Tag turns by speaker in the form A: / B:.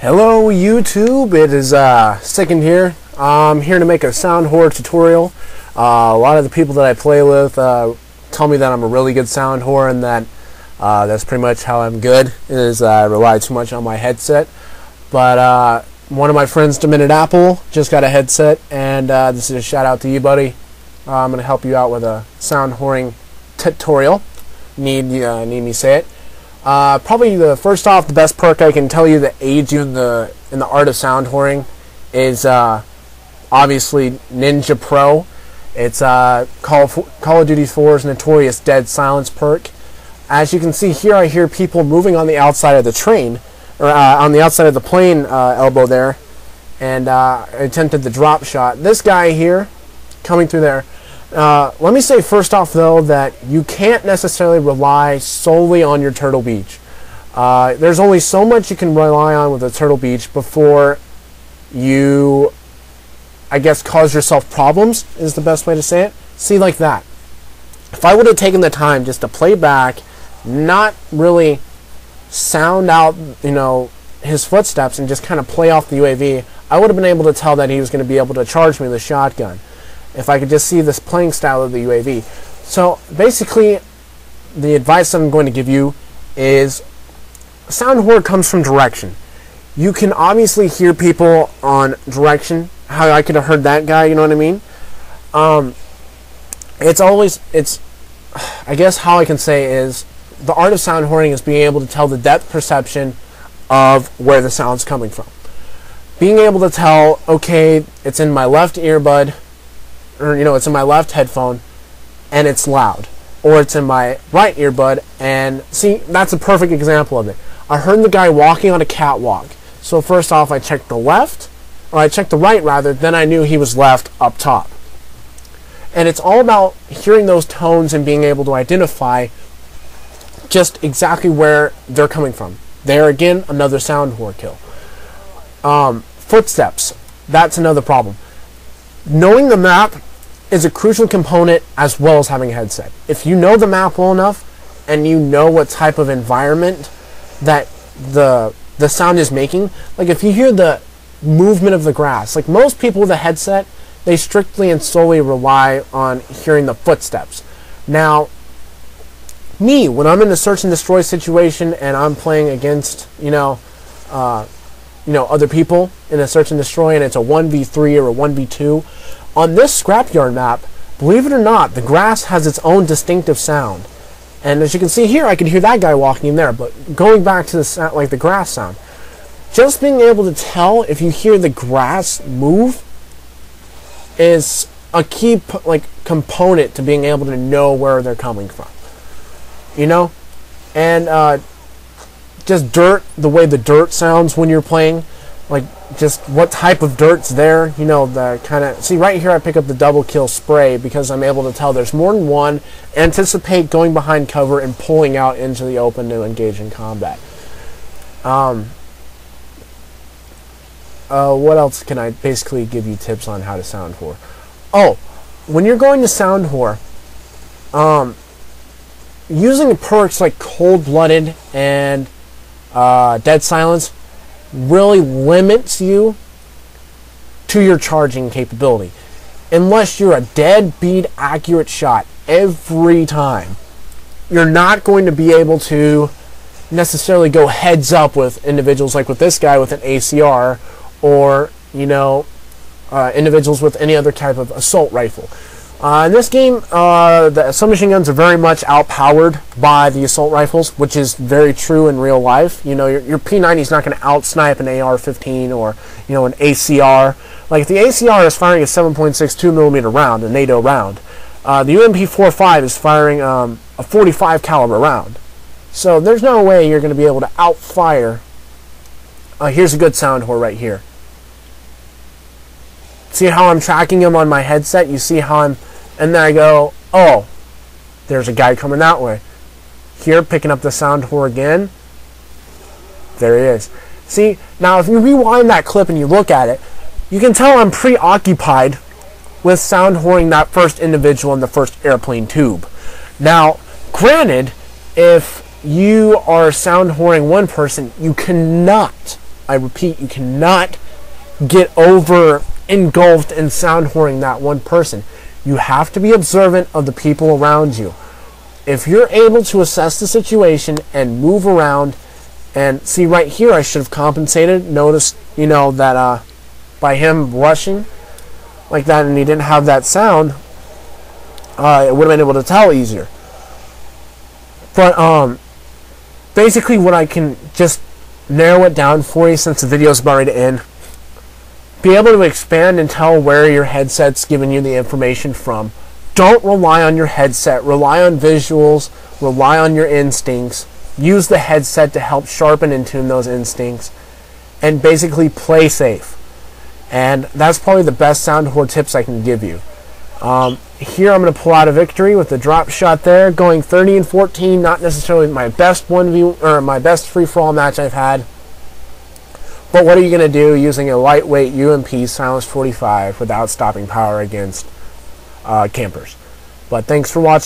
A: Hello YouTube, it is Second here. I'm here to make a sound whore tutorial. A lot of the people that I play with tell me that I'm a really good sound whore, and that that's pretty much how I'm good, is I rely too much on my headset. But one of my friends, Demented Apple, just got a headset, and this is a shout out to you, buddy. I'm going to help you out with a sound whoring tutorial. Need me say it. Probably the first off, the best perk I can tell you that aids you in the art of sound whoring is obviously Ninja Pro. It's Call of Duty 4's notorious Dead Silence perk. As you can see here, I hear people moving on the outside of the train, or on the outside of the plane elbow there, and I attempted the drop shot. This guy here, coming through there. Let me say first off, though, that you can't necessarily rely solely on your Turtle Beach. There's only so much you can rely on with a Turtle Beach before you, I guess, cause yourself problems, is the best way to say it. See, like that. If I would have taken the time just to play back, not really sound out, his footsteps, and just kind of play off the UAV, I would have been able to tell that he was going to be able to charge me with a shotgun if I could just see this playing style of the UAV. So basically, the advice that I'm going to give you is sound whore comes from direction. You can obviously hear people on direction, how I could have heard that guy, you know what I mean? I guess how I can say is, the art of sound whoring is being able to tell the depth perception of where the sound's coming from. Being able to tell, okay, it's in my left earbud, or it's in my left headphone and it's loud, or it's in my right earbud, and see, that's a perfect example of it. I heard the guy walking on a catwalk, so first off I checked the left, or I checked the right rather, then I knew he was left up top. And it's all about hearing those tones and being able to identify just exactly where they're coming from. There again, another sound whore kill. Footsteps, that's another problem. Knowing the map is a crucial component, as well as having a headset. If you know the map well enough and you know what type of environment that the sound is making, like if you hear the movement of the grass, like most people with a headset, they strictly and solely rely on hearing the footsteps. Now, me, when I'm in a search and destroy situation and I'm playing against, other people in a search and destroy, and it's a 1v3 or a 1v2, on this scrapyard map, believe it or not, the grass has its own distinctive sound. And as you can see here, I can hear that guy walking in there, but going back to the sound, like the grass sound, just being able to tell if you hear the grass move is a key component to being able to know where they're coming from. And just dirt, the way the dirt sounds when you're playing, like just what type of dirt's there, the kind of, see right here I pick up the double kill spray because I'm able to tell there's more than one, anticipate going behind cover and pulling out into the open to engage in combat. What else can I basically give you tips on how to sound whore? Oh, when you're going to sound whore, using perks like Cold-Blooded and Dead Silence really limits you to your charging capability. Unless you're a deadbeat accurate shot every time, you're not going to be able to necessarily go heads up with individuals like with this guy with an ACR, or individuals with any other type of assault rifle. In this game, the submachine guns are very much outpowered by the assault rifles, which is very true in real life. Your P90 is not going to outsnipe an AR-15 or, an ACR. Like, if the ACR is firing a 7.62mm round, a NATO round, the UMP-45 is firing a 45 caliber round. So there's no way you're going to be able to outfire. Here's a good sound whore right here. See how I'm tracking him on my headset? You see how I'm, and then I go, oh, there's a guy coming that way. Here, picking up the sound whore again. There he is. See, now if you rewind that clip and you look at it, you can tell I'm preoccupied with sound whoring that first individual in the first airplane tube. Now, granted, if you are sound whoring one person, you cannot I repeat, you cannot get over engulfed in sound whoring that one person. You have to be observant of the people around you. If you're able to assess the situation and move around, and see right here, I should have compensated. Notice, that by him rushing like that and he didn't have that sound, it would have been able to tell easier. But basically what I can just narrow it down for you, since the video is about ready to end, be able to expand and tell where your headset's giving you the information from. Don't rely on your headset. Rely on visuals. Rely on your instincts. Use the headset to help sharpen and tune those instincts. And basically play safe. And that's probably the best sound whore tips I can give you. Here I'm going to pull out a victory with the drop shot there, going 30-14. Not necessarily my best 1v or my best free-for-all match I've had. But what are you going to do using a lightweight UMP Silenced 45 without stopping power against campers? But thanks for watching.